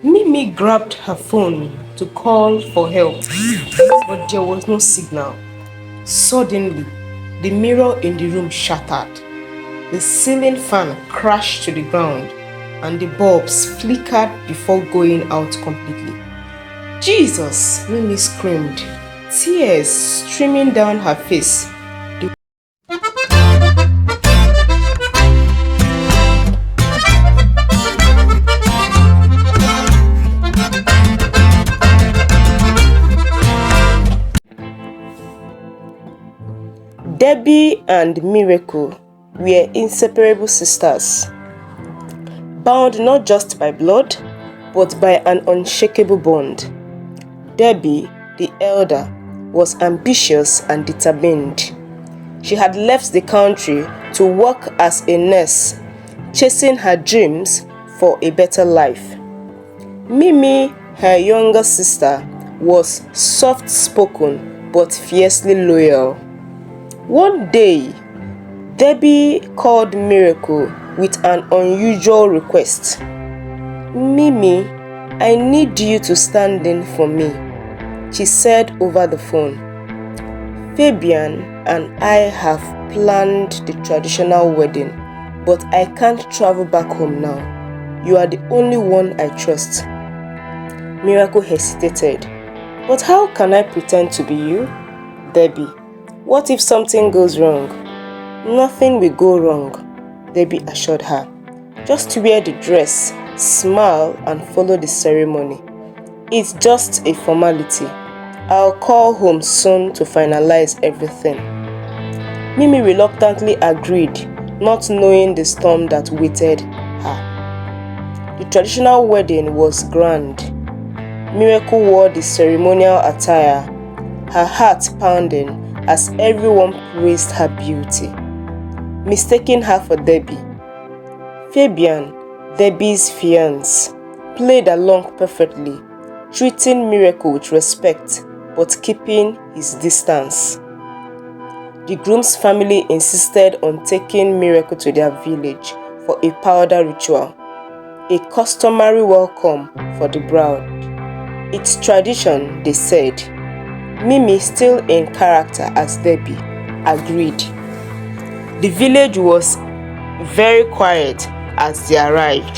Mimi grabbed her phone to call for help, but there was no signal. Suddenly, the mirror in the room shattered. The ceiling fan crashed to the ground, and the bulbs flickered before going out completely. Jesus! Mimi screamed, tears streaming down her face. Debby and Miracle were inseparable sisters, bound not just by blood, but by an unshakable bond. Debby, the elder, was ambitious and determined. She had left the country to work as a nurse, chasing her dreams for a better life. Mimi, her younger sister, was soft-spoken but fiercely loyal. One day, Debby called Miracle with an unusual request. "Mimi, I need you to stand in for me," she said over the phone. "Fabian and I have planned the traditional wedding, but I can't travel back home now. You are the only one I trust." Miracle hesitated. "But how can I pretend to be you?" "Debby, what if something goes wrong?" "Nothing will go wrong," Debby assured her. "Just wear the dress, smile, and follow the ceremony. It's just a formality. I'll call home soon to finalize everything." Mimi reluctantly agreed, not knowing the storm that waited her. The traditional wedding was grand. Miracle wore the ceremonial attire, her heart pounding as everyone praised her beauty, mistaking her for Debby. Fabian, Debby's fiancé, played along perfectly, treating Miracle with respect but keeping his distance. The groom's family insisted on taking Miracle to their village for a powder ritual, a customary welcome for the bride. It's tradition, they said. Mimi, still in character as Debby, agreed. The village was very quiet as they arrived.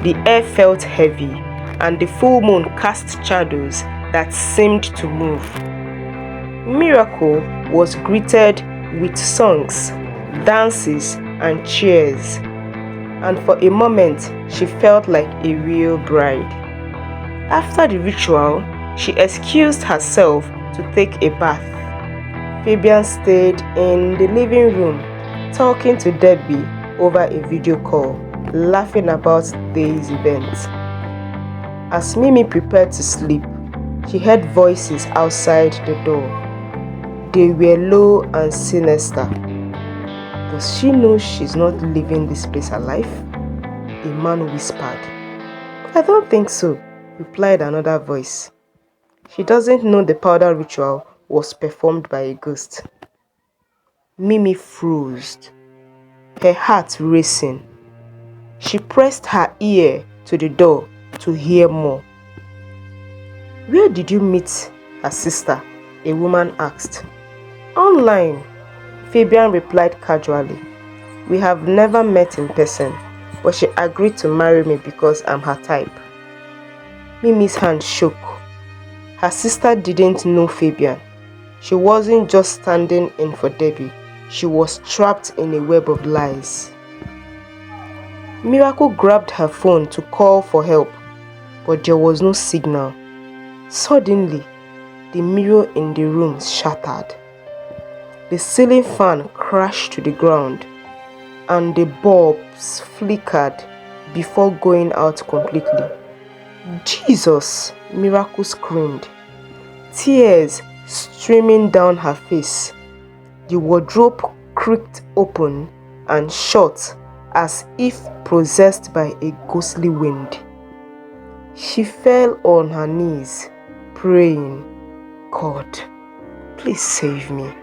The air felt heavy, and the full moon cast shadows that seemed to move. Miracle was greeted with songs, dances, and cheers, and for a moment she felt like a real bride. After the ritual, she excused herself to take a bath. Fabian stayed in the living room, talking to Debby over a video call, laughing about the day's events. As Mimi prepared to sleep, she heard voices outside the door. They were low and sinister. "Does she know she's not leaving this place alive?" a man whispered. "I don't think so," replied another voice. "She doesn't know the powder ritual was performed by a ghost." Mimi froze, her heart racing. She pressed her ear to the door to hear more. "Where did you meet her sister?" a woman asked. "Online," Fabian replied casually. "We have never met in person, but she agreed to marry me because I'm her type." Mimi's hand shook. Her sister didn't know Fabian. She wasn't just standing in for Debby. She was trapped in a web of lies. Miracle grabbed her phone to call for help, but there was no signal. Suddenly, the mirror in the room shattered. The ceiling fan crashed to the ground, and the bulbs flickered before going out completely. "Jesus!" Miracle screamed, tears streaming down her face. The wardrobe creaked open and shut as if possessed by a ghostly wind. She fell on her knees, praying, "God, please save me.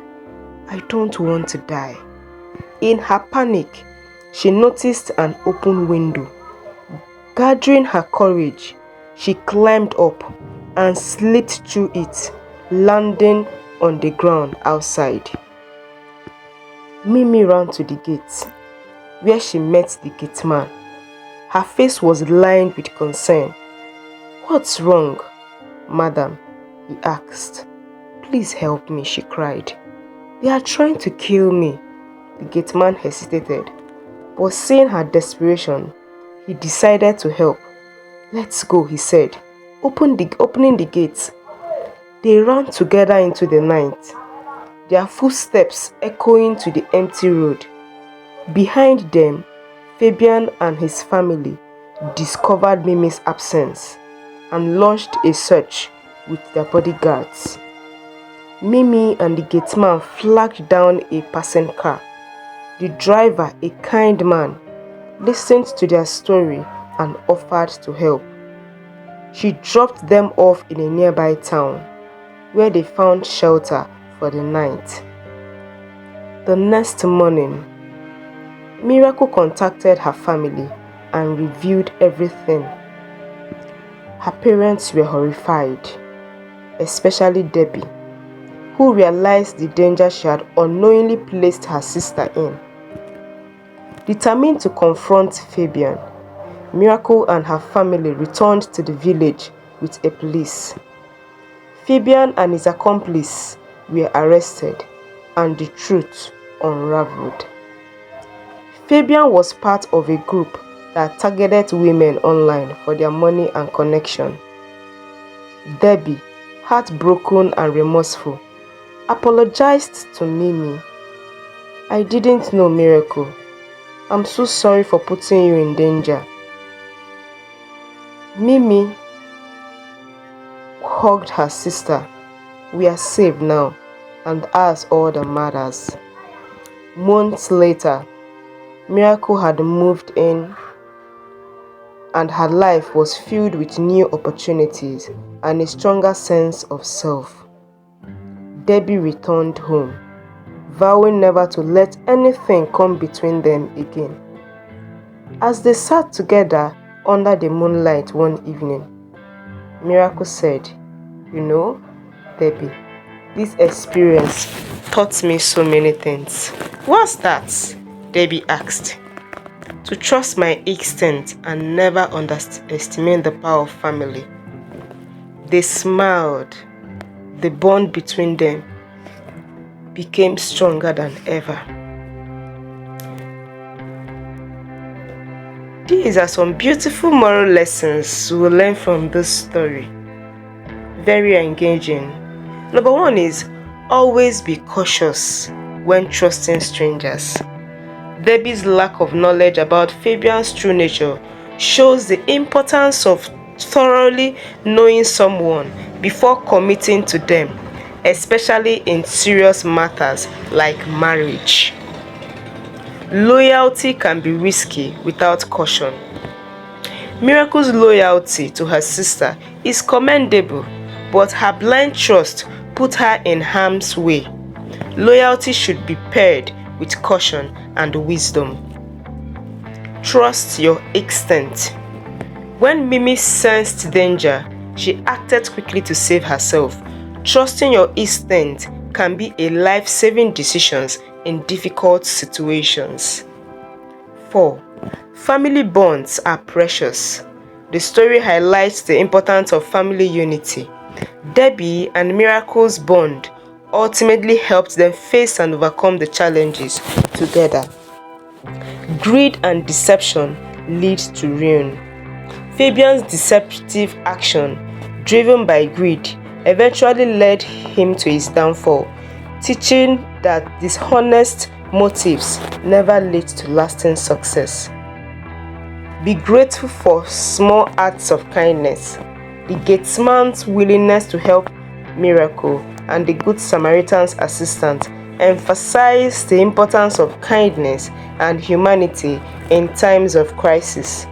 I don't want to die." In her panic, she noticed an open window. Gathering her courage, She climbed up and slipped through it, landing on the ground outside. Mimi ran to the gate, where she met the gateman. Her face was lined with concern. "What's wrong, madam?" he asked. "Please help me," she cried. "They are trying to kill me." The gateman hesitated, but seeing her desperation, he decided to help. "Let's go," he said, opening the gates. They ran together into the night, their footsteps echoing to the empty road. Behind them, Fabian and his family discovered Mimi's absence and launched a search with their bodyguards. Mimi and the gateman flagged down a passing car. The driver, a kind man, listened to their story and offered to help. She dropped them off in a nearby town, where they found shelter for the night. The next morning, Miracle contacted her family and revealed everything. Her parents were horrified, especially Debby, who realized the danger she had unknowingly placed her sister in. Determined to confront Fabian, Miracle and her family returned to the village with a police. Fabian and his accomplice were arrested and the truth unraveled. Fabian was part of a group that targeted women online for their money and connection. Debby, heartbroken and remorseful, apologized to Mimi. "I didn't know, Miracle. I'm so sorry for putting you in danger." Mimi hugged her sister. "We are safe now, and that's all that matters." Months later, Miracle had moved in and her life was filled with new opportunities and a stronger sense of self. Debby returned home, vowing never to let anything come between them again. As they sat together under the moonlight one evening, Miracle said, "You know, Debby, this experience taught me so many things." "What's that?" Debby asked. "To trust my instinct and never underestimate the power of family." They smiled. The bond between them became stronger than ever. These are some beautiful moral lessons we will learn from this story. Very engaging. Number one is always be cautious when trusting strangers. Debby's lack of knowledge about Fabian's true nature shows the importance of thoroughly knowing someone before committing to them, especially in serious matters like marriage. Loyalty can be risky without caution. Miracle's loyalty to her sister is commendable, but her blind trust put her in harm's way. Loyalty should be paired with caution and wisdom. Trust your instinct. When Mimi sensed danger, she acted quickly to save herself. Trusting your instinct can be a life-saving decision in difficult situations. 4. Family bonds are precious. The story highlights the importance of family unity. Debby and Miracle's bond ultimately helped them face and overcome the challenges together. Greed and deception lead to ruin. Fabian's deceptive action, driven by greed, eventually led him to his downfall, teaching that dishonest motives never lead to lasting success. Be grateful for small acts of kindness. The gateman's willingness to help Miracle and the Good Samaritan's assistant emphasize the importance of kindness and humanity in times of crisis.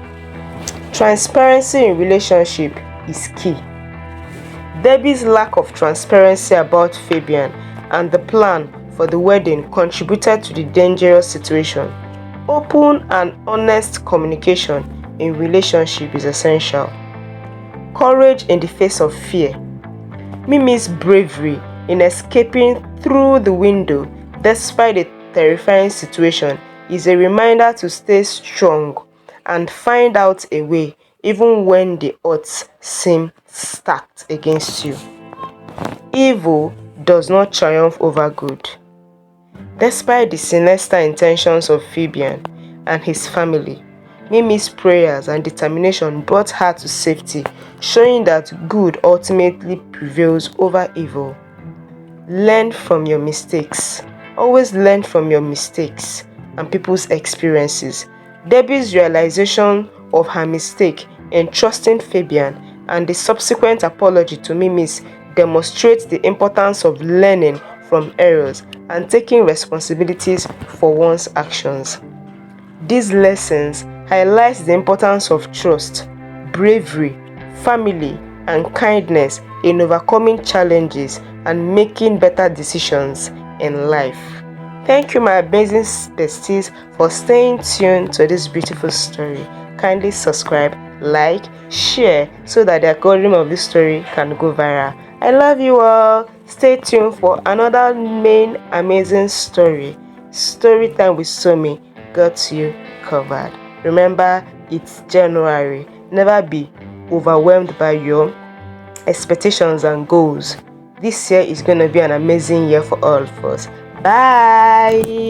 Transparency in relationship is key. Debby's lack of transparency about Fabian and the plan for the wedding contributed to the dangerous situation. Open and honest communication in relationship is essential. courage in the face of fear. Mimi's bravery in escaping through the window despite the terrifying situation is a reminder to stay strong and find out a way even when the odds seem stacked against you. Evil does not triumph over good. Despite the sinister intentions of Fabian and his family, Mimi's prayers and determination brought her to safety, showing that good ultimately prevails over evil. Learn from your mistakes. Always learn from your mistakes and people's experiences. Debby's realization of her mistake in trusting Fabian and the subsequent apology to Mimis demonstrates the importance of learning from errors and taking responsibilities for one's actions. These lessons highlight the importance of trust, bravery, family, and kindness in overcoming challenges and making better decisions in life. Thank you, my amazing besties, for staying tuned to this beautiful story. Kindly subscribe, like, share so that the algorithm of this story can go viral. I love you all. Stay tuned for another main amazing story. Storytime with Somi got you covered. Remember, it's January. Never be overwhelmed by your expectations and goals. This year is going to be an amazing year for all of us. Bye.